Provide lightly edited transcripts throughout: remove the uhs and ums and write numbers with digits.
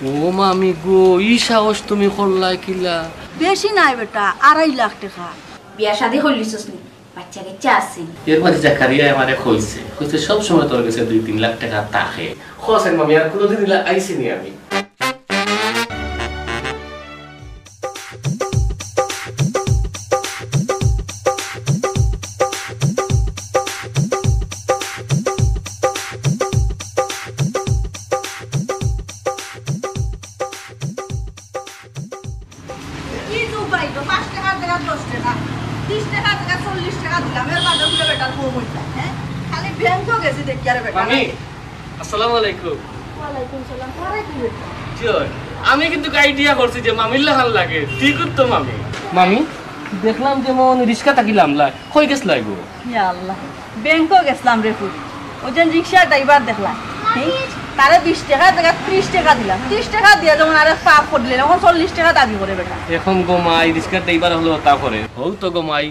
ও মামি গো, ই সাহস তুমি করলাই কিলা? বেশি নাই বেটা, 2.5 লাখ টাকা। বিয়া শাদি হইলিছস নি? বাচ্চা কাচ্চা আছে? এর মধ্যে জাকারিয়া আমারে কইছে সব সময় তোর কাছে 2-3 লাখ টাকা থাকে। খোসেন মামি, আর কোনোদিন আইছি নি আমি। কি দুবাই তো 5 টাকা টাকা 10 টাকা 30 টাকা টাকা 40 টাকা দিলাম, এর বাদে গুলো বেটার কম হইতা। হ্যাঁ, খালি ব্যাংকও গেছি দেখি আরে বেটা। মামি আসসালামু আলাইকুম। ওয়ালাইকুম সালাম। আরে কি বেটা? জয়, আমি কিন্তু আইডিয়া করছি যে মামির লাগান লাগে। ঠিক তো মামি? মামি দেখলাম যেমন রিস্কা তাকিলাম লা, কই গেছ লাগো? ইয়া আল্লাহ, ব্যাংকও গেছলাম রে ফুল। ওজন রিকশা ড্রাইভার দেখলাম, তারে 20 টাকা টাকা 30 টাকা দিলাম। 30 টাকা দিয়ে যখন আরে পাপ করলে এখন 40 টাকা দাবি করে বেটা। এখন গোমাই রিস্কা ড্রাইভার হলো তা করে হল তো গোমাই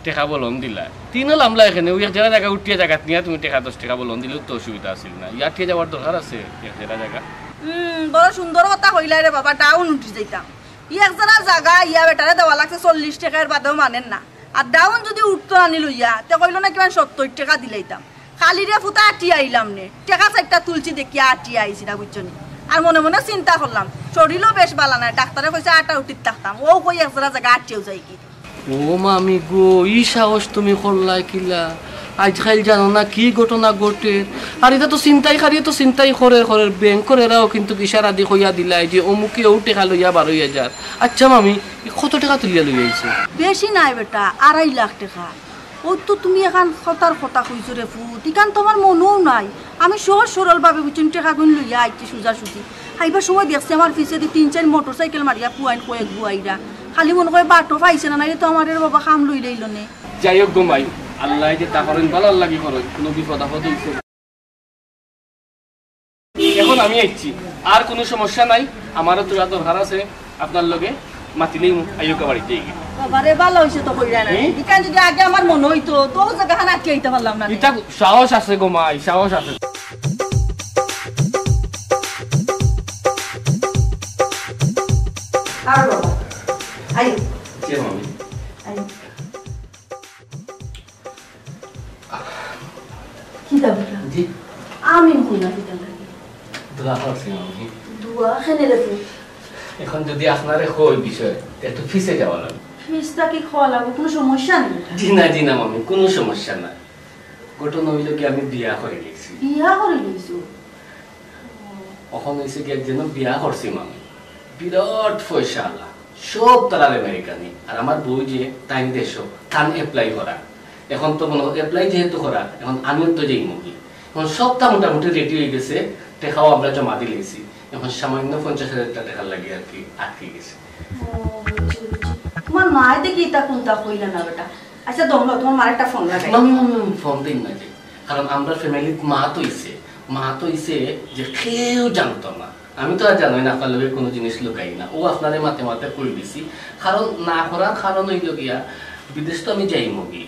টাকা বলন দিলা। তিনও লামলা এখানে ওই এক জায়গা উঠিয়ে জায়গা নিয়ে তুমি টাকা 10 টাকা বলন দিলেও তো অসুবিধা আছিল না। ইয়ার থেকে যাওয়ার দরকার আছে এক জায়গা। বড় সুন্দর কথা কইলাই রে বাবা, ডাউন উঠি যাইতাম। এক জায়গা ইয়া বেটারে দেওয়া লাগছে 40 টাকার বাদেও মানেন না। আর ডাউন যদি উঠতো আনি লইয়া তে কইল না কিমান 70 টাকা দিলাইতাম। খালি রে ফুটা আটি আইলাম নে, টাকা 4টা তুলছি দেখি আটি আইছি না বুঝছনি। আর মনে মনে চিন্তা করলাম শরীরও বেশ বালা নাই, ডাক্তারে কইছে আটা উঠিত থাকতাম। ও কই এক জায়গা আটিও যাই কি। ও মামি গো, ই সাহস তুমি করলাই কিলা? আজকাল জানো না কি ঘটনা ঘটে। আর এটা তো চিন্তাই করে ব্যাংকের এরাও কিন্তু ইশারা দি কইয়া দিলাই যে অমুকে ও টাকা লইয়া 12,000। আচ্ছা মামি, কত টাকা তুলিয়া লইয়া আইছে? বেশি নাই বেটা, 2.5 লাখ টাকা। ও তো তুমি এখন কথার কথা কইছো রে ফুট, ইখান তোমার মনেও নাই। আমি সহজ সরল ভাবে বুঝছি টাকা গুণ লইয়া আইছি সোজাসুজি। আইবার সময় দেখছি আমার পিছে 3-4 মোটরসাইকেল মারিয়া পুয়াইন কয়েক বুয়াইরা। খালি মনে করে বাটো পাইছে না, নাইলে তো আমার বাবা খাম লই লইল নে। যাই হোক গোমাই, আল্লাহ যে তা করেন ভালো লাগি করেন, কোনো বিপদ আপদ হইছে। এখন আমি আইছি, আর কোনো সমস্যা নাই। আমারও তো দরকার আছে আপনার লগে, মাতিলেই আইকা বাড়িতে গিয়ে। বাবারে ভালো হইছে তো কইরা না। ইখান যদি আগে আমার মনে হইতো তো জায়গা না আটকে আইতে পারলাম না। এটা সাহস আছে গোমাই, সাহস আছে। আর বাবা আই কে মামি? আই কি দাবি? জি আমি কইনা দিতাম নাকি দোয়া করছি মামি। দুয়া খেনে রেখো। এখন যদি আপনারে কই বিষয় একটু ফিসে যাওয়া লাগবে। ফিসটা কি খাওয়া লাগবে? কোনো সমস্যা নেই। জি না মামি, কোনো সমস্যা না। ঘটনা হইল কি আমি বিয়া করে গেছি। বিয়া করে গেছো? এখন হয়েছে কি একজন বিয়া করছি মামি, বিরাট পয়সা আলা, সব তারার আমেরিকানি। আর আমার বই যে টাইম দেশ তান এপ্লাই করা। এখন তো মনে এপ্লাই যেহেতু করা, এখন আমিও তো যেই মুভি এখন সবটা মোটামুটি রেডি হয়ে গেছে। টাকাও আমরা জমা দিলেছি। এখন সামান্য 50,000 টাকা লাগে আর কি আটকে গেছে। তোমার মায় দেখি তা কোনটা কইলা না বেটা। আচ্ছা দমলো, তোমার মার একটা ফোন লাগাই। মামি ফোন দিন না যে, কারণ আমরা ফ্যামিলির মা তো হইছে যে কেউ জানতো না। আমি তো আর জানোই না আপনার লোকের কোনো জিনিস লুকাই না। ও আপনারে মাথে করে দিছি। কারণ না করার কারণ হইল গিয়া বিদেশ তো আমি যাই মুগি,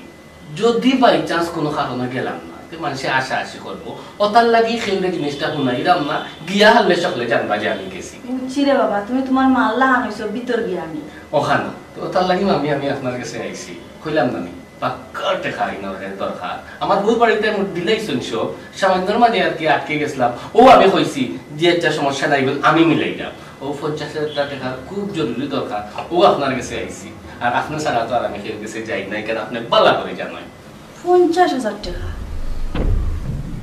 যদি বাই চান্স কোনো কারণে গেলাম না মানুষে আশা করবো, ওটার লাগি খেললে জিনিসটা শুনাইলাম না, গিয়া হারলে সকলে জানবা যে আমি গেছি। বুঝছি রে বাবা, তুমি তোমার মাল্লা আনাইছো ভিতর গিয়া আমি ওখানে তো ওটার লাগি আমি আপনার কাছে আইছি। কইলাম না পাক্কার টাকা দরকার। আমার বই বাড়িতে দিলেই শুনছো, সামান্যর মাঝে আর কি আটকে গেছিলাম। ও আমি কইছি যে একটা সমস্যা নাই বল আমি মিলাই দাও। ও 50,000 টাকা খুব জরুরি দরকার, ও আপনার কাছে আইছি। আর আপনার ছাড়া তো আর আমি কেউ কাছে যাই নাই, কেন আপনি বালা করে জানাই। 50,000 টাকা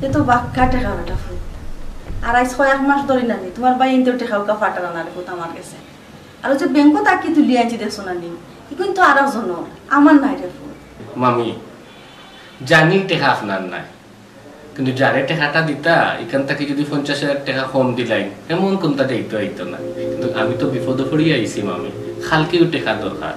এ তো বাক্কা টাকা বেটা ফুল। আর আজ 1 মাস ধরে নানি তোমার ভাই ইনতে টাকা ওকা ফাটানো না রে আমার কাছে। আর যে ব্যাংকত আকি তুলি আনছি দেখছো না নি, কিন্তু আরো জন আমার নাই রে ফুল। মামি জানি টাকা আপনার নাই, কিন্তু যারে টাকাটা দিতা এখান থেকে যদি 50,000 টাকা কম দিলাই এমন কোনটা দেখতে হইতো না। কিন্তু আমি তো বিপদে পড়িয়ে আইছি মামি, খালকেও টাকা দরকার।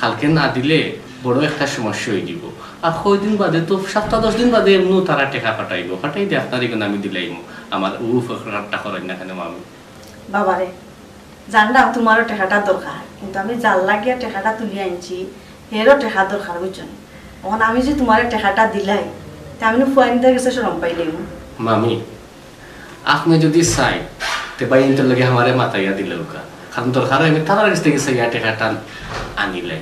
খালকে না দিলে বড় একটা সমস্যা হয়ে যাব। আর কয়দিন বাদে তো 7-10 দিন বাদে এমনি তারা টাকা ফাটাই দিয়ে আপনার এখানে আমি দিলাইম। আমার উপকারটা করেন না কেন মামি? বাবারে জানলাম তোমারও টাকাটা দরকার, কিন্তু আমি জাল লাগিয়া টাকাটা তুলি আনছি, হেরও টাকা দরকার বুঝছেন। এখন আমি যে তোমার টাকাটা দিলাই তা আমি ফুয়াইনদের কাছে শরম পাইলাম। মামি আপনি যদি চাই তে ভাই ইন্টার লগে আমারে মাথাইয়া দিলে ওকা কারণ দরকার আমি তার কাছ থেকে সেই টাকাটা আনিলে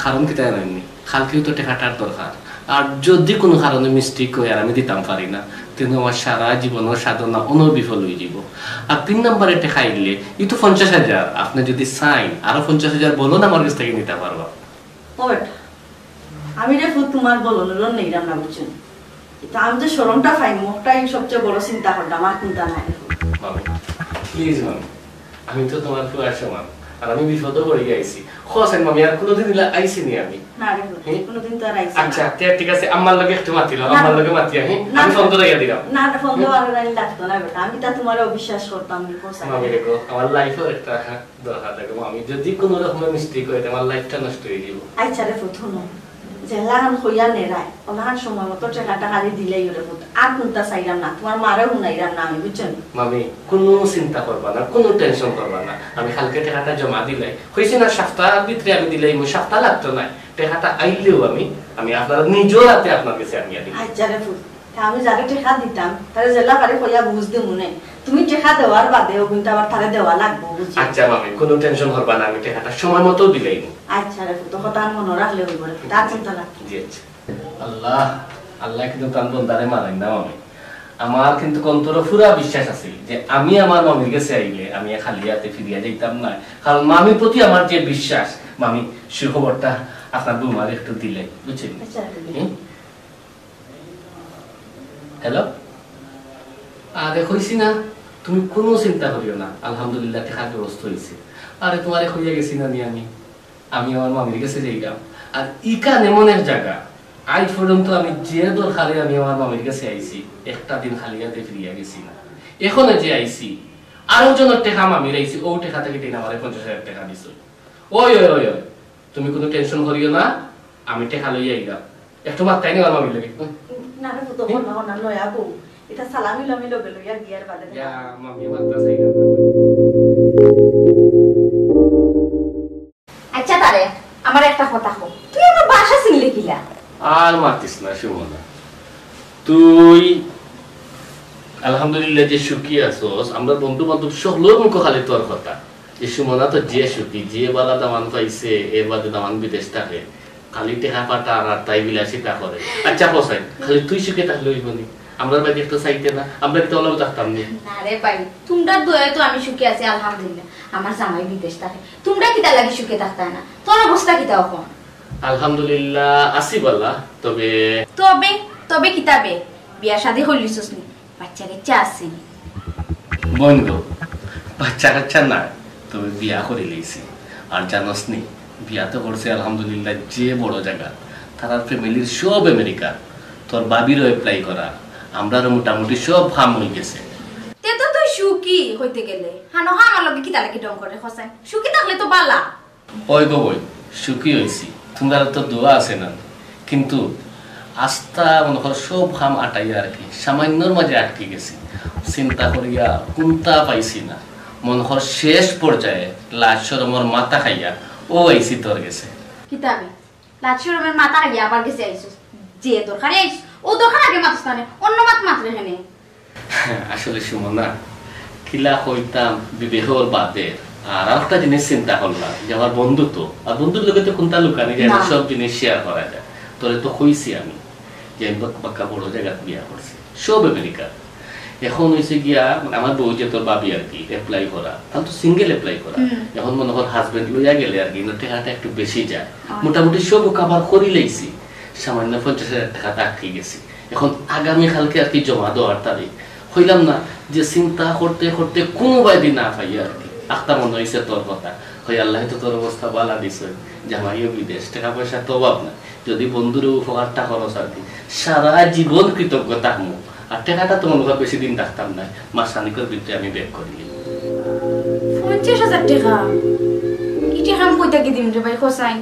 কারণ কি তাই নাইনি কালকেও তো টাকাটার দরকার আর যদি কোনো কারণে মিস্টেক হয় আর আমি দিতাম পারি না তেন আমার সারা জীবনের সাধনা অনবিফল হয়ে যাব আর 3 নম্বরে টাকা আইলে এই তো 50,000 আপনি যদি চাইন আরো 50,000 বলুন আমার কাছ থেকে নিতে পারবা ও বেটা আমি রে তোমার বলন নেইরাম না বুঝছেন এটা আমি তো শরমটা পাই মোটাই সবচেয়ে বড় চিন্তা করতাম আর চিন্তা নাই মামি প্লিজ মামি আমি তো তোমার ফুয়ার সমান আর আমি বিপদে পড়ে গেছি খোসেন মামি আর কোনোদিন আইছি নি আমি না রে কোনোদিন তো আর আইছি আচ্ছা ঠিক আছে আমার লগে একটু মাতিল আমার লগে মাতি আমি ফোন তো লাগিয়ে দিলাম না ফোন দেওয়ার রানি লাগতো না বেটা আমি তা তোমার অবিশ্বাস করতাম মামি দেখো আমার লাইফের একটা দরকার দেখো মামি যদি কোনো রকমের মিস্টেক হয় আমার লাইফটা নষ্ট হয়ে যাব আচ্ছা রে ফুথুন জেলাহান হইয়া নেরাই ওনার সময় মতো টাকাটা খালি দিলেই ওরে ফুট আর কোনটা চাইলাম না তোমার মারেও শুনাইলাম না আমি বুঝছেন মামি কোনো চিন্তা করবা না কোনো টেনশন করবা না আমি কালকে টাকাটা জমা দিলাই হয়েছে না সপ্তাহের ভিতরে আমি দিলাই সপ্তাহ লাগতো না টাকাটা আইলেও আমি আপনার নিজের হাতে আপনার কাছে আমি দিই আচ্ছা রে ফুট আমি যাকে টাকা দিতাম তাহলে জেলা পারে কইয়া বুঝ দিমু না তুমি টাকা দেওয়ার বাদেও কিন্তু আবার তারে দেওয়া লাগবে বুঝছি আচ্ছা মামি কোনো টেনশন করবা না আমি টাকাটা সময় মতো দিলাই আচ্ছা রে ফুট হঠাৎ মনে রাখলে হইব রে তার চিন্তা লাগবে জি আচ্ছা আল্লাহ আল্লাহ কিন্তু তার বন্দারে মারাই না মামি আমার কিন্তু অন্তরে পুরা বিশ্বাস আছে যে আমি আমার মামির কাছে আইলে আমি খালি হাতে ফিরিয়া যাইতাম না কারণ মামির প্রতি আমার যে বিশ্বাস মামি সুখবরটা আপনার বৌমার একটু দিলে বুঝছেন হ্যালো আরে কইছি না তুমি কোনো চিন্তা করিও না আলহামদুলিল্লাহ টাকার ব্যবস্থা হয়েছে আরে তোমারে হইয়া গেছি না আমি আমার মামির কাছে যাইলাম আর ইকান এমন এক জায়গা আজ পর্যন্ত আমি যে দরকারে আমি আমার মামির কাছে আইছি একটা দিন খালি হাতে ফিরিয়া গেছি না এখন যে আইছি আরো জনের টাকা মামির আইছি ও টাকা থেকে টেনে আমার 50,000 টাকা দিছ ওই ওই ওই ওই তুমি কোনো টেনশন করিও না আমি টাকা লইয়া আইলাম একটু মাত্রাই নি আমার মামির লাগে না রে ফুট বল না লয় আপু এটা সালামি লামি লগে লইয়া গিয়ার বাদে ইয়া মামি মাত্রা চাই না আচ্ছা তারে আমার একটা কথা কও তুই আমার বাসা চিনলি কিলা আর মাতিস না সুমনা তুই আলহামদুলিল্লাহ যে সুখী আছোস আমরা বন্ধু বান্ধব সকলের মুখ খালি তোর কথা যে সুমনা তো যে সুখী যে বালা দামান পাইছে এর বাদে দামান বিদেশ থাকে খালি টেকা পাটা আর তাই বিলাসিতা করে আচ্ছা পসাই খালি তুই সুখে থাকলে হইব নি আমরা বাড়ি একটা চাইতে না আমরা কি তোলাও থাকতাম নি না রে ভাই তোমরা দয়া তো আমি সুখে আছি আলহামদুলিল্লাহ আমার জামাই বিদেশ থাকে তোমরা কিতা লাগি সুখে থাকতা না তোর অবস্থা কিতা এখন আলহামদুলিল্লাহ আসি বলা তবে তবে তবে কিতাবে বিয়া শাদী হইলিছস নি বাচ্চা কাচ্চা আছে বন্ধু বাচ্চা কাচ্চা না তবে বিয়া করে লইছি আর জানোস নি বিয়া তো করছে আলহামদুলিল্লাহ যে বড় জায়গা তার ফ্যামিলির সব আমেরিকা তোর বাবিরও অ্যাপ্লাই করা আমরারও মোটামুটি সব ফার্ম হয়ে গেছে তে তো তুই সুখী হইতে গেলে হানো আমার লগে কিতা লাগি ডং করে খসাই সুখী থাকলে তো বালা ওই গো বই সুখী হয়েছি তোমার তো দোয়া আছে না কিন্তু আস্থা মনে করো সব ফার্ম আটাইয়া আর কি সামান্যর মাঝে আটকে গেছি চিন্তা করিয়া কোনটা পাইছি না মনে কর শেষ পর্যায়ে লাজ শরমর মাথা খাইয়া ও আইসি তোর গেছে কিতাবে লাচুরমের মাথা গিয়া আবার গেছে আইছস যে দরকারে আইছ ও দরকার আগে মাতস্তানে অন্য মাত্রে হেনে আসলে সুমনা কিলা হইতাম বিবেহর বাদে আর একটা জিনিস চিন্তা করলাম যে আমার বন্ধু তো আর বন্ধুর লোকে তো কোনটা লুকানি যায় না সব জিনিস শেয়ার করা যায় তোরে তো কইছি আমি যে বাক্কা বড় জায়গা বিয়া করছি সব আমেরিকা এখন হয়েছে গিয়া আমার বউ যে তোর বাবি আর কি অ্যাপ্লাই করা তাহলে তো সিঙ্গেল অ্যাপ্লাই করা এখন মনে কর হাজবেন্ড লইয়া গেলে আর কি টাকাটা একটু বেশি যায় মোটামুটি সব কাভার করি লাইছি সামান্য 50,000 টাকা আটকে গেছি এখন আগামী কালকে আর কি জমা দেওয়ার তারিখ হইলাম না যে চিন্তা করতে করতে কোনো বাইদি না পাই আর কি আখতা মনে হয়েছে তোর কথা হই আল্লাহ তো তোর অবস্থা বালা দিছে জামাইও বিদেশ টাকা পয়সা তো অভাব না যদি বন্ধুর উপকারটা খরচ আর কি সারা জীবন কৃতজ্ঞ থাকবো আর টাকাটা তো মনে হয় বেশি দিন রাখতাম না মাসানিকের ভিতরে আমি ব্যাক করি 50,000 টাকা কি টাকা আমি কইতা কি দিম রে ভাই খসাই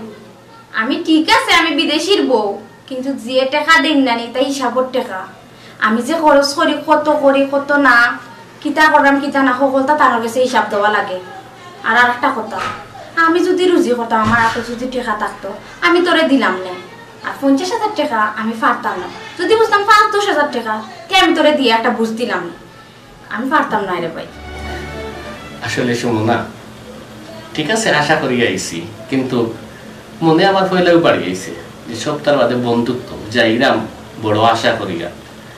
আমি ঠিক আছে আমি বিদেশির বউ কিন্তু যে টাকা দিন না নি তাই হিসাবর টাকা আমি যে খরচ করি কত না কিতা করাম কিতা না সকলটা তার কাছে হিসাব দেওয়া লাগে আর একটা কথা আমি যদি রুজি করতাম আমার হাতে যদি টাকা থাকতো আমি তোরে দিলাম না আর 50,000 টাকা আমি পারতাম না যদি বুঝতাম 5-10,000 টাকা তে আমি তোরে দিয়ে একটা বুঝ দিলাম আমি পারতাম না রে ভাই আসলে সুমনা, ঠিক আছে আশা করি আইছি, কিন্তু মনে আমার পয়লাও বাড়ি আইছে যে সপ্তাহ বাদে বন্ধুত্ব যাইরাম বড় আশা করিয়া,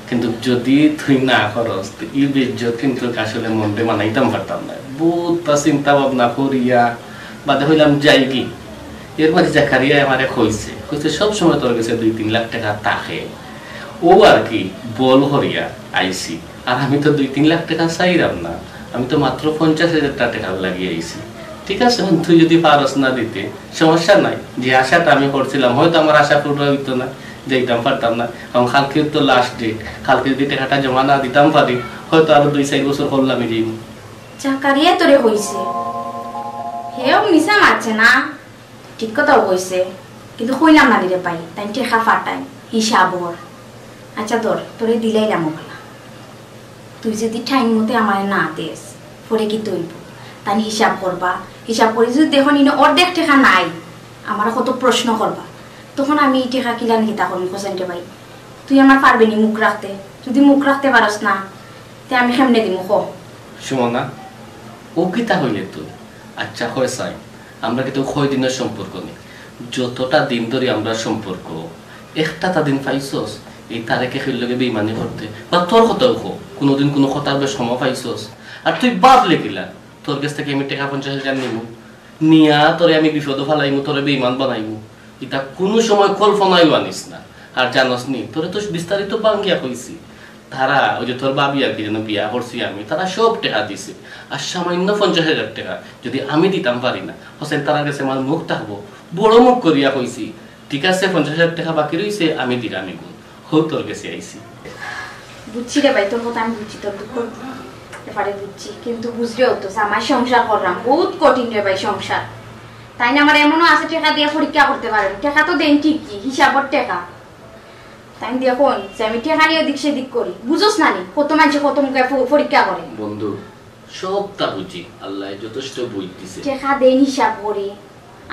কিন্তু যদি তুই না করস এই বেজ্জত কিন্তু আসলে মনে মানাইতাম পারতাম না। বহুত চিন্তা ভাবনা করিয়া বাদে হইলাম যাই কি। এর মাঝে জাকারিয়া আমারে কইছে সব সময় তোর কাছে 2-3 লাখ টাকা থাকে, ও আর কি বল হরিয়া আইছি। আর আমি তো 2-3 লাখ টাকা চাইলাম না, আমি তো মাত্র 50,000 টাকা লাগিয়ে আইছি। ঠিক আছে, তুই যদি পারস না দিতে সমস্যা নাই, যে আশাটা আমি করছিলাম হয়তো আমার আশা পূর্ণ হইতো না, যাইতাম পারতাম না। কারণ কালকে তো লাস্ট ডেট, কালকে যদি টাকাটা জমা না দিতাম পারি হয়তো আরো 2-4 বছর করলাম যাইব। জাকারিয়া তোরে কইছে, হেও মিশা মারছে না, ঠিক কথাও কইছে, কিন্তু কইলাম না রে পাই তাই টেকা ফাটাই হিসাবর। আচ্ছা ধর তোরে দিলাইলাম ওগুলা, তুই যদি টাইম মতে আমার না দেস পরে কি তৈব তাই হিসাব করবা। হিসাব করে যদি দেখো নিন অর্ধেক টেকা নাই, আমার কত প্রশ্ন করবা, তখন আমি এই টেকা কিলান গীতা করুন কোসেন্টে ভাই। তুই আমার পারবি নি মুখ রাখতে? যদি মুখ রাখতে পারস না তে আমি কেমনে দিব ক? সুমনা, ও কিতা হইলে তুই? আচ্ছা হয় চাই, আমরা কিন্তু 6 দিনের সম্পর্ক নেই, যতটা দিন ধরে আমরা সম্পর্ক একটা দিন পাইছস এই তারেকে খেললে বেইমানি করতে, বা তোর কথাও হোক কোনোদিন কোনো কথার বেশ সময় পাইছস? আর তুই ভাবলে কিলা তোর কাছ থেকে আমি টাকা 50,000 নিমু, নিয়া তোরে আমি বিপদ ফালাইমু, তোরে বেইমান বানাইমু, এটা কোনো সময় কল্পনাইও আনিস না। আর জানস নি তোরে তো বিস্তারিত বাঙ্গিয়া কইছি, তারা ওই যে তোর বাবি আর কি যেন বিয়া করছি আমি, তারা সব টাকা দিছে। আর সামান্য 50,000 টাকা যদি আমি দিতাম পারি না, হোসেন তারা কাছে আমার মুখ থাকবো, বড় মুখ করিয়া কইছি ঠিক আছে 50,000 টাকা বাকি রইছে আমি দিলাম এগুলো, হো তোর কাছে আইছি। বুঝছি রে ভাই, তোর কথা আমি বুঝছি, তোর দুঃখ ব্যাপারে বুঝছি, কিন্তু বুঝলেও তো আমার সংসার করলাম বহুত কঠিন রে ভাই সংসার। তাই না আমার এমনও আছে টাকা দিয়ে পরীক্ষা করতে পারেন, টাকা তো দেন ঠিকই হিসাবর টাকা, তাই দেখুন যে আমি টাকা নিয়ে দিক সেদিক করি, বুঝোস না নি কত মানুষ কত মুখে পরীক্ষা করে। বন্ধু সবটা বুঝি, আল্লাহ যথেষ্ট বই দিছে, টাকা দেন হিসাব করি।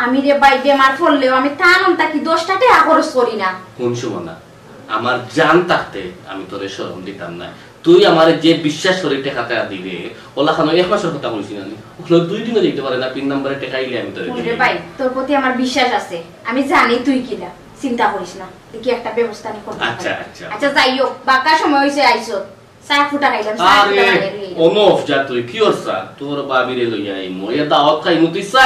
আমি রে ভাই বেমার পড়লেও আমি টানুন তাকি 10টা টাকা খরচ করি না। কোন সুমনা, আমার জান থাকতে আমি তোরে শরম দিতাম না। তুই আমার যে বিশ্বাস করে টাকাটা দিলে ওলা খানো 1 মাসের কথা বলছি না, ওগুলো 2 দিনও দিতে পারে না, 3 নম্বরে টাকা আইলে আমি তোরে রে ভাই তোর প্রতি আমার বিশ্বাস আছে, আমি জানি তুই কিলা, চিন্তা করিস না, দেখি একটা ব্যবস্থা নি করতে। আচ্ছা আচ্ছা আচ্ছা যাই হোক, বাকা সময় হইছে আইছো, চা ফুটা খাইলাম। আরে অনফ যা তুই কি করছা, তোর বাবিরে লইয়া আইমু, এ দাওয়াত খাইমু, তুই চা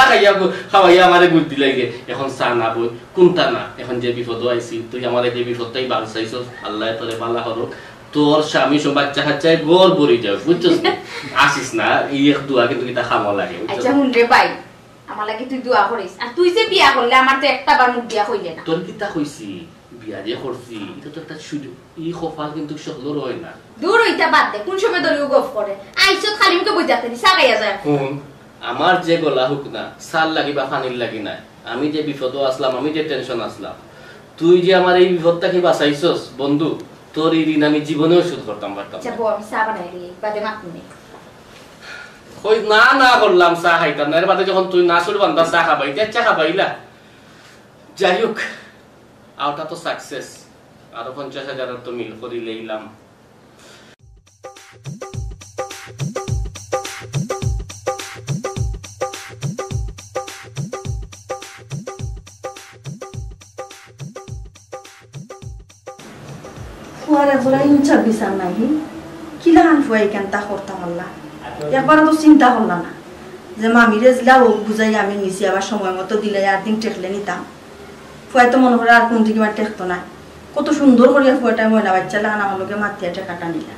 খাওয়াইয়া আমারে বুদ্ধি লাগে, এখন চা না বই কোনটা না, এখন যে বিপদ আইছি তুই আমারে যে বিপদটাই বাল চাইছস, আল্লাহ তোরে বালা করুক, তোর স্বামী সব বাচ্চা কাচ্চায় গোর ভরি যাও, বুঝছস? আসিস না এই এক দোয়া কিন্তু এটা খামা লাগে। আচ্ছা হুন রে ভাই, আমার লাগি তুই দোয়া করিস, আর তুই যে বিয়া করলে আমার তো একটা বার মুখ দিয়া কইলে না। তোর কিতা কইছি বিয়া যে করছি, এটা তো একটা সুযোগ, এই খফাল কিন্তু সকলের হয় না। দূর হইতা বাদ দে, কোন সময় দরিও গফ করে আইছো খালি মুখে বইতাতে দি সাগাইয়া যায়। আমার যে গলা হুক না সাল লাগি বা পানির লাগি না, আমি যে বিপদ আসলাম, আমি যে টেনশন আসলাম, তুই যে আমার এই বিপদটাকে বাঁচাইছস বন্ধু, তোর এই ঋণ আমি জীবনেও শোধ করতাম পারতাম। আচ্ছা বউ আমি চা বানাই দিই, বাদে মাতুনে কই না না করলাম চা খাইতাম না, এর বাদে যখন তুই না শুরু বান্ধা চা খাবাই চা খাবাইলা। যাই হোক আওটা তো সাকসেস, আরো 50,000 তো মিল করি লইলাম। ফুয়ারে ফুরা ইনচা বিচার নাই কিলা আন ফুয়াই কেন তা করতাম আল্লাহ, একবার তো চিন্তা করলাম না যে মামিরে জিলা ও বুঝাই আমি নিছি, আবার সময় মতো দিলে আর দিন টেকলে নিতাম। ফুয়াই তো মনে করে আর কোন দিকে টেকতো না, কত সুন্দর করিয়া ফুয়াটা ময়লা বাচ্চা লাগান আমার লোকে মাতিয়া টেকাটা নিলা,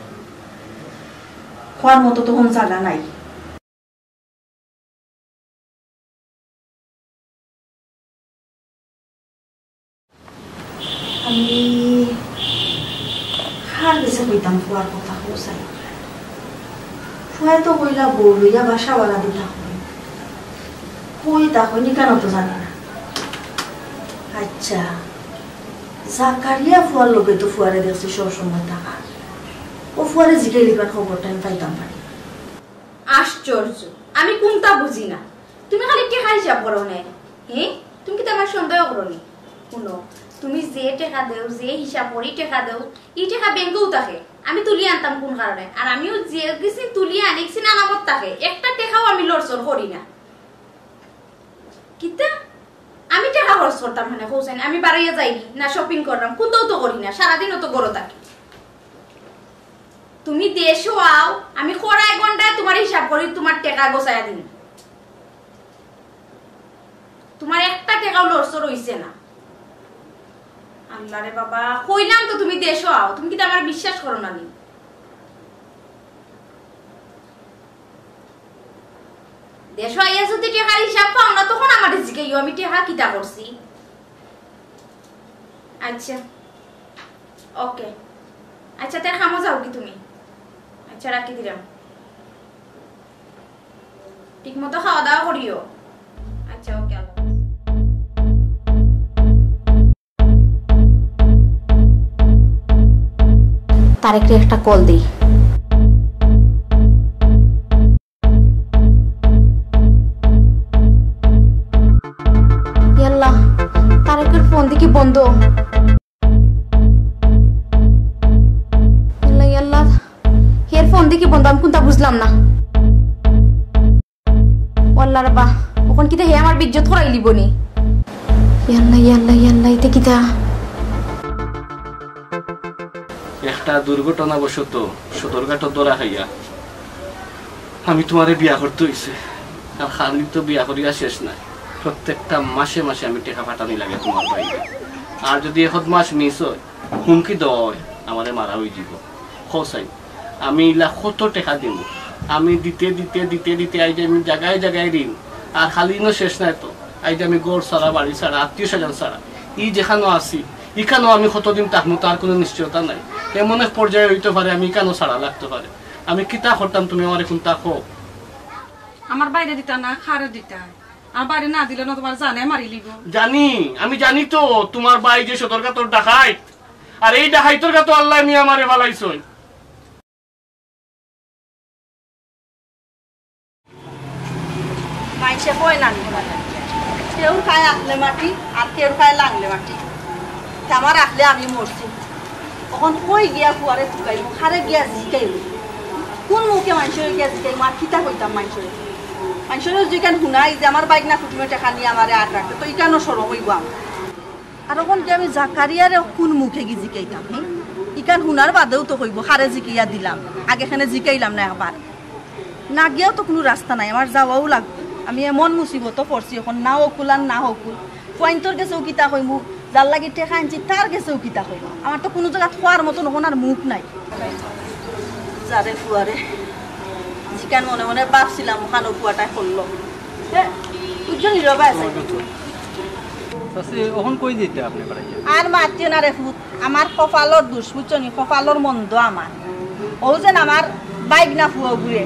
খোয়ার মতো তখন জায়গা নাই। আমি হার বেশি কইতাম ফুয়ার কথা কৌসাই, ফুয়াই তো কইলা বউ লইয়া বাসাওয়ালা দিতা কই তা কইনি কেন তো জানি না। আচ্ছা জাকারিয়া ফুয়ার লোকে তো ফুয়ারে দেখছি সবসময় থাকা, ও ফুয়ারে জিকে লিখবার খবরটা আমি পাইতাম পারি। আশ্চর্য, আমি কোনটা বুঝি না, তুমি খালি টেকা হিসাব করো না, হ্যাঁ তুমি কি তোমার সন্দেহ করো নি? শুনো, তুমি যে টাকা দেও, যে হিসাব করি টাকা দেও, এই টাকা ব্যাংকেও থাকে, আমি তুলি আনতাম কোন কারণে, আর আমিও যে গেছি তুলি আনিছি নানামত থাকে, একটা টাকাও আমি লড়সড় করি না কিতা আমি টাকা খরচ করতাম মানে হোসেন আমি বাড়াইয়া যাইনি না শপিং করলাম কোথাও তো করি না সারাদিন তো গড়ো থাকি তুমি দেশও আও আমি খড়াই ঘন্টায় তোমার হিসাব করি তোমার টাকা গোছায়া দিন তোমার একটা টাকাও লড়সড় হইছে না আল্লাহ রে বাবা কইলাম তো তুমি দেশও আও তুমি কি আমার বিশ্বাস করো না নি দেশও আইয়া যদি টাকার হিসাব পাও না তখন আমার জিজ্ঞাসা আমি টাকা কিটা করছি আচ্ছা ওকে আচ্ছা তাই খামো যাও কি তুমি আচ্ছা রাখি দিলাম ঠিক মতো খাওয়া দাওয়া করিও আচ্ছা ওকে তারেকরে একটা কল দেই ইয়াল্লাহ তারেকের ফোন দেখি বন্ধ ইয়াল্লাহ হের ফোন দেখি বন্ধ আমি কোনটা বুঝলাম না ওয়াল্লাহ রে বাহ ওখান কিতা হে আমার বিজ্জত করাই লিবনি ইয়াল্লাহ ইয়াল্লাহ ইয়াল্লাহ এটা কিতা একটা দুর্ঘটনাবশত সদরঘাট ধরা খাইয়া আমি তোমারে বিয়া করতে হইছে আর খালি তো বিয়া করিয়া শেষ নাই প্রত্যেকটা মাসে মাসে আমি টাকা পাঠানি লাগে তোমার বাইরে আর যদি 1 মাস মিস হয় হুমকি দেওয়া হয় আমারে মারা হয়ে যাব খোসাই আমি ইলা কত টাকা দিব আমি দিতে দিতে দিতে দিতে আই যে আমি জায়গায় জায়গায় ঋণ আর খালি ন শেষ নাই তো আই যে আমি গড় ছাড়া বাড়ি ছাড়া আত্মীয় স্বজন ছাড়া ই যেখানেও আছি এখানেও আমি কতদিন থাকবো তার কোনো নিশ্চয়তা নাই এমন এক পর্যায়ে হইতে পারে আমি কেন ছাড়া লাগতে পারে আমি কিতা করতাম তুমি আমার এখন তাকো আমার বাইরে দিতা না খারে দিতা আর বাইরে না দিলে না তোমার জানে মারি লিব জানি আমি জানি তো তোমার ভাই যে সতর্কা তোর ডাকাই আর এই ডাকাইতর কা তো আল্লাহ নিয়ে আমারে বালাইছই মাইসে কই না কেউ খায় আসলে মাটি আর কেউ খায় লাগলে মাটি আমার আসলে আমি মরছি তখন কই গিয়া ফুয়ারে চুকাইব খারে গিয়া জিকাইব কোন মুখে মানুষের গিয়া জিকাইব আর কিতা কইতাম মানুষের যেখান শুনাই যে আমার বাইক না কুটুমে টেকা নিয়ে আমার আট রাখতে তো ইকানো সরম হইব আমার আর ওখান কি আমি জাকারিয়ারে কোন মুখে গিয়ে জিকাইতাম ইকান শুনার বাদেও তো কইব খারে জিকাইয়া দিলাম আগেখানে জিকাইলাম না একবার না গিয়াও তো কোনো রাস্তা নাই আমার যাওয়াও লাগবে আমি এমন মুসিবত পড়ছি এখন না অকুল আর না হকুল পয়েন্টর গেছেও কিতা কইমু যার লাগি টেকা আনছি তার গেছেও কিতা কইব আমার তো কোনো জায়গা খোয়ার মতন এখন আর মুখ নাই যারে ফুয়ারে জিকান মনে মনে ভাবছিলাম ওখানে ফুয়াটাই করলো বুঝছো নীরবা আছে আর মাতিও না রে ফুট আমার কপালর দোষ বুঝছো নি কপালর মন্দ আমার ও যেন আমার বাইক না ফুয়া ঘুরে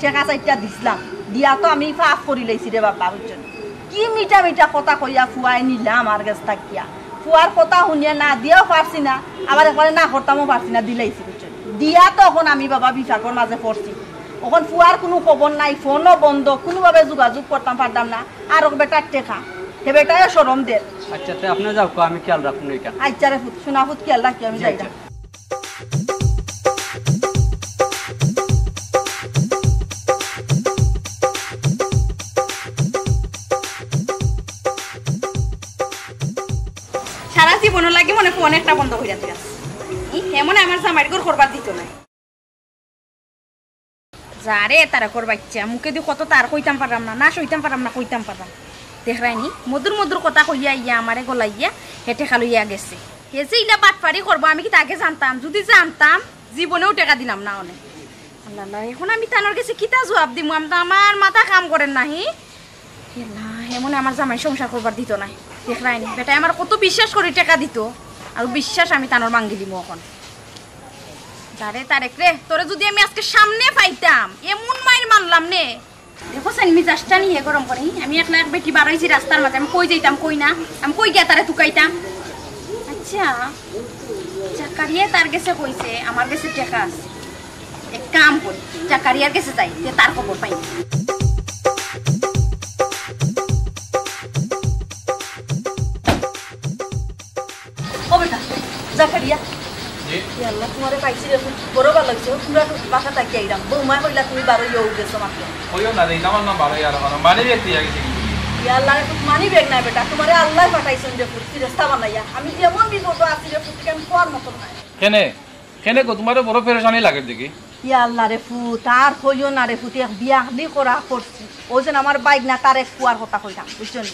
টেকা চাইটা দিছিলাম দিয়া তো আমি ফাঁক করে লাইছি রে বাবা বুঝছো কি মিঠা মিঠা কথা কইয়া ফুয়াই নিলাম আমার কাছ থাকিয়া ফুয়ার কথা শুনিয়া না দিয়াও পারছি না আবার একবারে না করতামও পারছি না দিলাইছি বুঝছো দিয়া তো এখন আমি বাবা বিশাখর মাঝে পড়ছি এখন ফুয়ার কোনো খবর নাই ফোনও বন্ধ কোনোভাবে যোগাযোগ করতাম পারতাম না আর বেটার টেকা হে বেটায় সরম দের আচ্ছা তো আপনি যাও আমি খেয়াল রাখুন এটা আচ্ছা রে ফুট শোনা ফুট খেয়াল রাখি আমি যাই সারা জীবন লাগে মনে ফোন একটা বন্ধ হয়ে যাচ্ছে এমন আমার জামাই ঘর করবার দিত না যারে তারা করবা ইচ্ছা মুখে দিয়ে কত তার কইতাম পারলাম না সইতাম পারলাম না কইতাম পারলাম দেখরাইনি মধুর মধুর কথা কইয়া ইয়া আমারে গলাইয়া হেঁটে খালইয়া গেছে হে যে ইলা বাটপারি করবো আমি কি তাকে জানতাম যদি জানতাম জীবনেও টাকা দিলাম না অনেক আল্লাহ এখন আমি তানোর কাছে কিতা জবাব দিব আমি তো আমার মাথা কাম করেন নাহি এমন আমার জামাই সংসার করবার দিত নাই দেখরাইনি বেটাই আমার কত বিশ্বাস করে টাকা দিত আর বিশ্বাস আমি তানোর মাঙ্গি দিব এখন তারে তারেক রে তোরে যদি আমি আজকে সামনে পাইতাম এমন মাইর মানলাম নে দেখো সাইন মিজাজটা নিয়ে গরম করে আমি একলা এক বেটি বাড়াইছি রাস্তার মাঝে আমি কই যাইতাম কই না আমি কই গিয়া তারে তুকাইতাম আচ্ছা জাকারিয়া তার কাছে কইছে আমার কাছে টাকা আছে এক কাম করি জাকারিয়ার কাছে যাই যে তার খবর পাই ও বেটা জাকারিয়া আল্লাহ তোমারে পাইছি রে বড় ভালো লাগছে পুরা বাসা তাকি আইরাম বৌমা কইলা তুমি বারো ইয়ে গেছো মাত্র কইও না রে আমার নাম বারো আর মানে ব্যক্তি আগে ইয়া আল্লাহ মানি বেগ নাই বেটা তোমারে আল্লাহ পাঠাইছেন যে ফুটি রাস্তা বানাইয়া আমি যেমন বিপদ আছি রে ফুটি কেন কোয়ার মত নাই কেনে কেনে কো তোমারে বড় পেরেশানি লাগে দেখি ইয়া আল্লাহ রে ফুট আর কইও না রে ফুটি বিয়া দি করা করছি ও যেন আমার বাইক না তারে কুয়ার কথা কইতাম বুঝছেন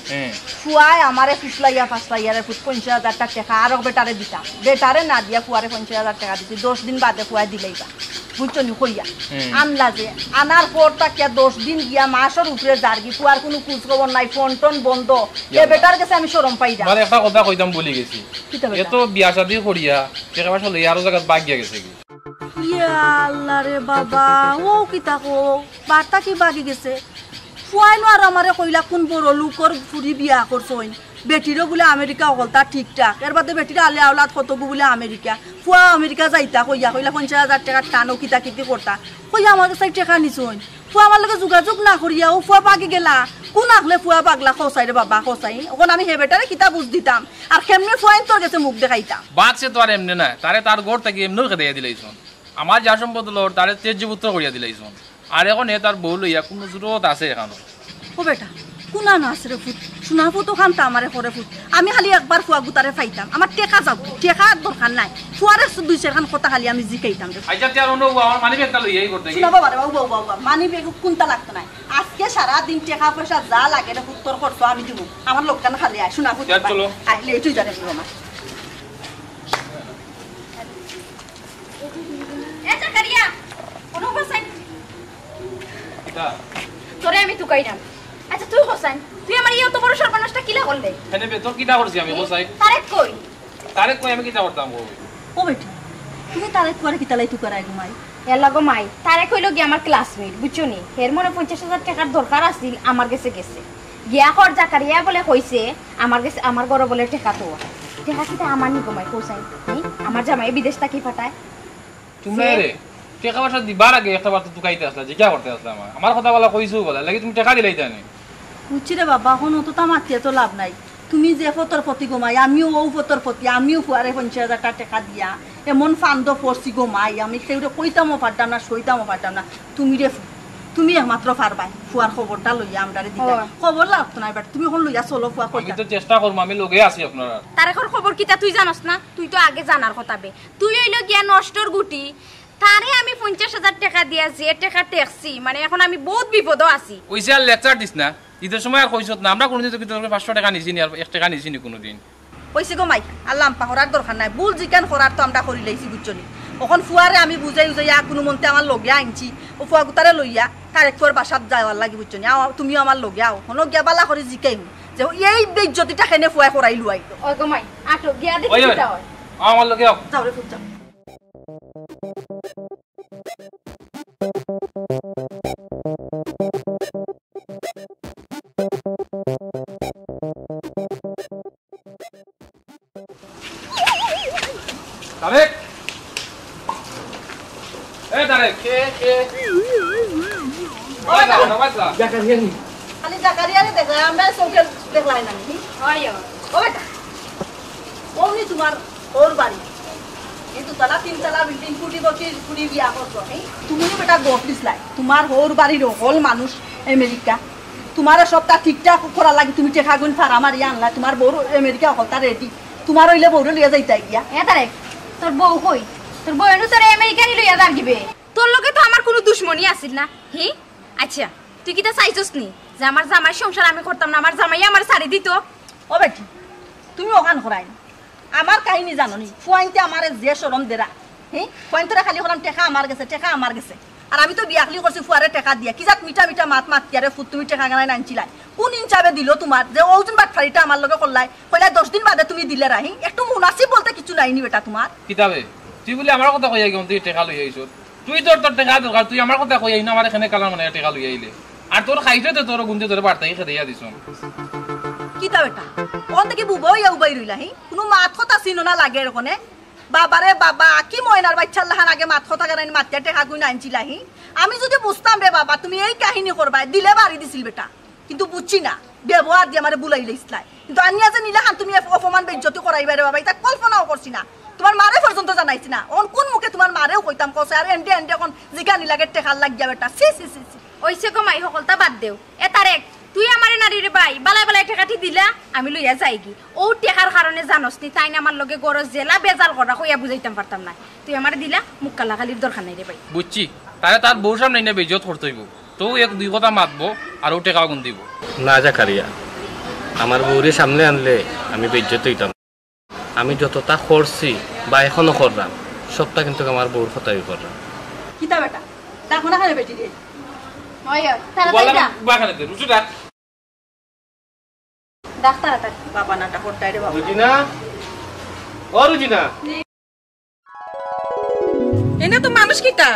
কুয়ায় আমারে ফুসলাইয়া ফাসলাইয়া রে ফুট 50,000 টাকা আর বেটারে দিতাম বেটারে না দিয়া কুয়ারে 50,000 টাকা দিছি 10 দিন বাদে কুয়ায় দিলেইবা বুঝছনি কইয়া আনলা যে আনার পর তাকিয়া 10 দিন গিয়া মাসের উপরে জারগি কুয়ার কোনো খোঁজ খবর নাই ফোন টোন বন্ধ এ বেটার কাছে আমি শরম পাই যা মানে একটা কথা কইতাম বলি গেছি এত বিয়া শাদি করিয়া টাকা পয়সা লইয়া আরো জায়গা বাগ গিয়া গেছে কি ইয়া আল্লাহ রে বাবা ও কিতা কো বার্তা কি বাগি গেছে ফুয়াইনো আর আমারে কইলা কোন বড় লোকর ফুরি বিয়া করছইন বেটিরও বলে আমেরিকা হলতা ঠিকঠাক এর বাদে বেটির আলে আওলাদ কতগু বলে আমেরিকা ফুয়া আমেরিকা যাইতা কইয়া 50,000 টাকা টানো কিতা কিতি করতা কইয়া আমার কাছে টাকা নিছইন ফুয়া আমার লগে যোগাযোগ না করিয়া ও ফুয়া বাগি গেলা কোন আকলে ফুয়া পাগলা খসাই রে বাবা খসাই ওখান আমি হে বেটারে কিতা বুঝ দিতাম আর কেমনে ফুয়াইন তোর কাছে মুখ দেখাইতাম বাদছে তো আর এমনি না তারে তার গোড় থেকে এমনিও খেতে দিলাইছন আমার যা সম্পদ লর তারে তেজপুত্র করিয়া দিলাইছন আর এখন এ তার বউ লইয়া কোনো জরুরত আছে এখন ও বেটা কোনা না আছে রে ফুট শোনা ফুটো খানতা আমারে করে ফুট আমি খালি একবার ফুয়া গুতারে ফাইতাম আমার টেকা যাও টেকা দরকার নাই ফুয়ারে দুই চার খান কথা খালি আমি জিকাইতাম রে আইজা তে আর অন্য আমার মানি বেটা লইয়াই করতে কি শোনা বাবা রে বাবা বাবা মানি বেগ কোনটা লাগতো না আজকে সারা দিন টেকা পয়সা যা লাগে রে ফুট তোর খরচ আমি দিব আমার লোকখান খালি আয় শোনা ফুট চলো আইলে তুই জানে বাবা এটা করিয়া কোনো হোসেন এটা তোরে আমি তুকাইরাম আচ্ছা তুই হোসেন তুই আমার ইয়ে তো বড় সর্বনাশটা কিলা করলে এনে তোর কিটা করছি আমি কোসাই তারে কই আমি কিটা করতাম গো ও বেটা তুমি তারে করে কিতালাই তু করাই ঘুমাই এর লাগো মাই তারে কইলো কি আমার ক্লাসমেট বুঝছো নি এর মনে 50,000 টাকার দরকার আছিল আমার কাছে গেছে গিয়া কর জাকারিয়া বলে কইছে আমার কাছে আমার ঘরে বলে টাকা তো টাকা কিটা আমার নি ঘুমাই কোসাই আমার জামাই বিদেশ থেকে পাঠায় তুমি রে টাকা পয়সা দিবার আগে একটা বার তো তুকাইতে আসলা যে কি করতে আসলা আমার কথা বলা কইছো বলে লাগি তুমি টাকা দিলাই জানি বুঝছি রে বাবা এখন তো তামাতিয়ে তো লাভ নাই তুমি যে ফতর প্রতি ঘুমাই আমিও ও ফতর প্রতি আমিও ফুয়ারে 50,000 টাকা দিয়া এমন ফান্দ পড়ছি ঘুমাই আমি সেটা কইতামও পারতাম না সইতামও পারতাম না তুমি রে তুমি একমাত্র পারবাই ফুয়ার খবরটা লইয়া আমরারে দিবা খবর লাগতো না বাট তুমি এখন লইয়া চলো ফুয়া কইতা আমি তো চেষ্টা করব আমি লগে আছি আপনারা তার এখন খবর কিটা তুই জানোস না তুই তো আগে জানার কথা বে তুই হইলো গিয়া নষ্টর গুটি তারে আমি 50,000 টাকা দিয়া যে টাকা ট্যাক্সি মানে এখন আমি বহুত বিপদ আছি ওইসে আর লেকচার দিস না ঈদের সময় আর কইছত না আমরা কোনদিন তো 500 টাকা নিছি নি আর 1 টাকা নিছি নি কোনদিন কইছে গো মাই আল্লাহ আম্পা করার দরকার নাই ভুল জিকান করার তো আমরা করি লাইছি বুঝছনি এখন ফুয়ারে আমি বুঝাই বুঝাইয়া কোনো মন্তে আমার লগে আনছি ও ফুয়া গুতারে লইয়া তার একবার বাসাত যাওয়ার লাগি বুঝছনি তুমিও আমার লগে আও হনো গিয়া বালা করে জিকাই যে এই বেজ্জতিটা কেনে ফুয়া করাই লুয়াই ওই গো মাই আটো গিয়া দেখি কিটা হয় আমার লগে আও যাও রে ফুট যাও তারেক তারেক কে ওই না জাকারিয়া নি খালি জাকারিয়ারে দেখা আমরা চৌকে দেখলাই না হয় ও বেটা ওনি তোমার ওর বাড়ি কিন্তু তালা 3 তলা বিল্ডিং ফুটি বিয়া করছো তুমি বেটা গফলিস লাই তোমার ওর বাড়ির হল মানুষ আমেরিকা তোমার সবটা ঠিকঠাক করা লাগে তুমি টেকা গুণ ফারা মারি আনলা তোমার বউ আমেরিকা হলতা রেডি তোমার হইলে বউরে লিয়া যাইতা গিয়া তারে তোর বউ কই তোর বউ এনু তোর আমেরিকানি লইয়া দার দিবে তোর লগে তো আমার কোনো দুশমনি আছিল না হি আচ্ছা তুই কিটা চাইছস নি যে আমার জামাই সংসার আমি করতাম না আমার জামাই আমার ছাড়ি দিত ও বেটি তুমি ওখান করাই আমার কাহিনী জানো নি ফুয়াইতে আমার যে শরম দেরা ফুয়াইন্তরা খালি করাম টেকা আমার গেছে আর আমি তো বিয়াখলি করছি ফুয়ারে টেকা দিয়া কি যাক মিঠা মিঠা মাত মাতিয়ারে ফুট তুমি টেকা গানাই নানছিলাই কোন ইনচাবে দিল তোমার যে ওজন বাটফারিটা আমার লগে করলাই কইলা 10 দিন বাদে তুমি দিলে রাহি একটু মুনাসিব বলতে কিছু নাইনি বেটা তোমার কিতাবে তুই বলি আমার কথা কইয়া গেম তুই টাকা লই আইছ তুই তোর টাকা দরকার তুই আমার কথা কইয়া না আমার এখানে কালার মানে টাকা লই আইলে আর তোর খাইতে তো তোর গুনতে তোর বাড়তাই খেতে দিয়া দিছ কিতা বেটা ওন থেকে বুবই উবাই রইলা কোনো মাত কথা চিনো না লাগে এরকনে বাবারে বাবা কি ময়নার বাচ্চার লাহান আগে মাত কথা গানাই মাতিয়া টেকা গুণ আনছিলাহি আমি যদি বুঝতাম রে বাবা তুমি এই কাহিনী করবা দিলে বাড়ি দিছিল বেটা কিন্তু বুঝছি না ব্যবহার দিয়ে আমারে বুলাই লইছলাই কিন্তু আনিয়া যে নিলাহান তুমি অপমান বেজ্জতি করাইবা রে বাবা এটা কল্পনাও করছি না তোমার মারে পর্যন্ত জানাইছি না অন কোন মুখে তোমার মারেও কইতাম কসে আর এন্ডে এন্ডে এখন জিগানি লাগে টেকার লাগিয়া বেটা সি সি সি সি ওইসে কমাই সকলটা বাদ দেও এ তারেক তুই আমারে নারী রে ভাই বালাই বালাই টেকাটি দিলা আমি লইয়া যাইগি ও টেকার কারণে জানোস নি তাই না আমার লগে গরজ জেলা বেজাল করা কইয়া বুঝাইতাম পারতাম না তুই আমারে দিলা মুখ কালা খালির দরকার নাই রে ভাই বুঝছি তাহলে তার বউর সামনে না বেজত করতে হইব তো এক দুই কথা মাতবো আর ও টেকা গুন দিব না জাকারিয়া আমার বউরে সামনে আনলে আমি বেজ্জত হইতাম আমি যতটা করছি বা এখনো করলাম সবটা কিন্তু আমার বউর কথাই করলাম কিতা বেটা দেখো না খালি বেটি রে ওই তাড়াতাড়ি যা বাগানে দে রুচু ডাক ডাক্তার তাড়াতাড়ি বাবা নাটা করতাই রে বাবা রুজিনা ও রুজিনা এনে তো মানুষ কিতা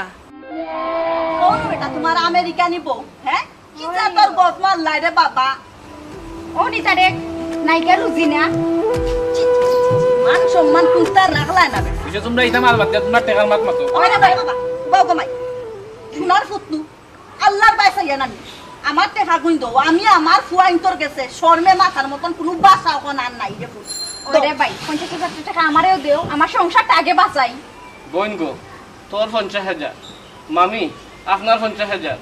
কোন বেটা তোমার আমেরিকানি বউ হ্যাঁ কিতা তোর গপ মারলাই রে বাবা ও নি তারেক নাইকা লুজিনা মান সম্মান কুস্তা রাখলাই না বেটা বুঝছো তোমরা ইতা মাল বাদ দিয়া তোমরা টেকার মাত মাতো ওই না ভাই বাবা বাবা গমাই সোনার ফুতনু আল্লাহর বাইসা ইয়া নানি আমার টেকা গুন দো আমি আমার ফুয়াইন তোর গেছে শর্মে মাথার মতন কোনো বাসা ওখান আর নাই রে ফুট ওরে ভাই 50,000 টাকা আমারেও দেও আমার সংসারটা আগে বাঁচাই বোন গো তোর 50,000 মামি আপনার 50,000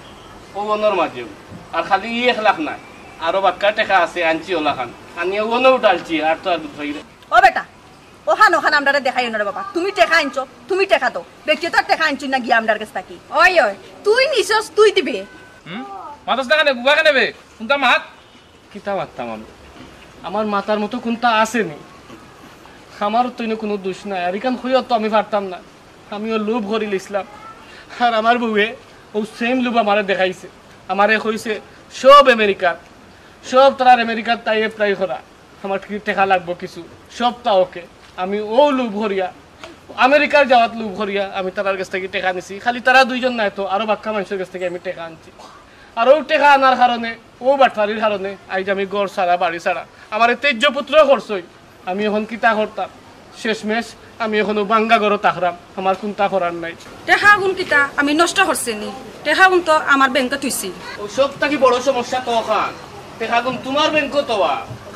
ও ওনর মাঝেও আর খালি 1 লাখ নাই আরো বাক্কা টাকা আছে আনছি ওলা খান আমি ওনো উঠালছি আর তো আর ধইরে ও বেটা ওখান ওখান আমরারে দেখাই না রে বাবা তুমি টেকা আনছো তুমি টেকা দাও ব্যক্তি তো টেকা আনছো না গিয়ে আমরার কাছে থাকি ওই ওই তুই নিছস তুই দিবে মাতস দেখা নেবে বুবা নেবে কোনটা মাত কিতা মারতাম আমি আমার মাথার মতো কোনটা আসেনি আমারও তো কোনো দোষ নাই আর এখান হইও তো আমি পারতাম না আমিও লোভ করি লিসলাম আর আমার বউয়ে ও সেম লোভ আমারে দেখাইছে আমারে কইছে সব আমেরিকার সব তার আমেরিকার তাই এপ্লাই করা আমার কি টাকা লাগবো কিছু সবটা ওকে আমি ও লোভ করিয়া আমেরিকার যাওয়াত লোভ করিয়া আমি তার কাছ থেকে টাকা নিছি খালি তারা দুইজন নাই তো আরো বাক্কা মানুষের কাছ থেকে আমি টাকা আনছি আর ও টাকা আনার কারণে ও বাটফারির কারণে আজ আমি গড় ছাড়া বাড়ি ছাড়া আমার তেজ্য পুত্র করছই আমি এখন কিতা করতাম শেষমেশ আমি এখনো বাঙ্গা গড় তাকরাম আমার কোনটা করার নাই টেহা গুণ কিতা আমি নষ্ট করছি নি টেহা গুণ তো আমার ব্যাংকে থুইছি ও সবটা কি বড় সমস্যা তো খান টাকা গুণ তোমার ব্যাংকও তো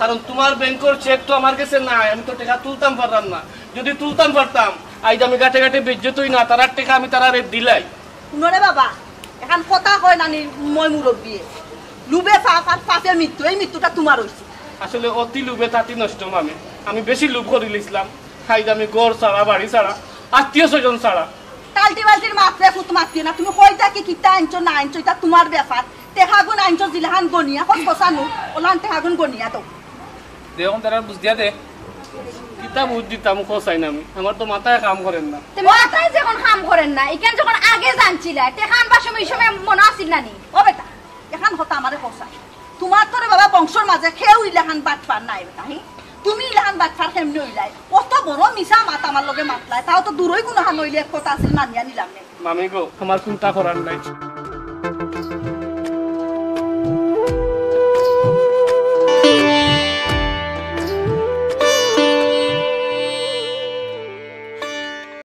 কারণ তোমার ব্যাংকের চেক তো আমার কাছে নাই আমি তো টাকা তুলতাম পারতাম না যদি তুলতাম পারতাম আজ আমি গাটে গাটে বেজ্জতই না তারার টাকা আমি তারা রেট দিলাই শুনরে বাবা এখন কথা কয় নানি মই মুরব্বী লুবে পাপ আর পাপে মৃত্যু এই মৃত্যুটা তোমার হইছে আসলে অতি লোভে তাঁতি নষ্ট মামে আমি বেশি লোভ করে লিখলাম আজ আমি গড় ছাড়া বাড়ি ছাড়া আত্মীয় স্বজন ছাড়া টালটি বালটির মাত্রে ফুট মাতিয়ে না তুমি কইতা কি কিতা আনছো না আনছো এটা তোমার ব্যাপার টেহাগুন আনছো জিলাহান গনিয়া কত বসানো ওলান টেহাগুন গনিয়া তো দেখন তারা বুঝ দিয়া দে কিতা বুঝ দিতাম খসাই না আমি আমার তো মাথায় কাম করেন না তুমি মাথায় যখন কাম করেন না এখান যখন আগে জানছিলা টেকা আনবার সময় মনে আসিল না নি ও বেটা এখন কথা আমারে কসা তোমার তোরে বাবা বংশর মাঝে খেউ ইলাহান বাটপার নাই বেটা হি তুমি ইলাহান বাটপার কেমনে হইলাই কত বড় মিছা মাত আমার লগে মাতলাই তাও তো দূরই গুণহান হইলে কথা আছিল মানিয়া নিলাম নে মামি গো আমার কোনটা করার নাই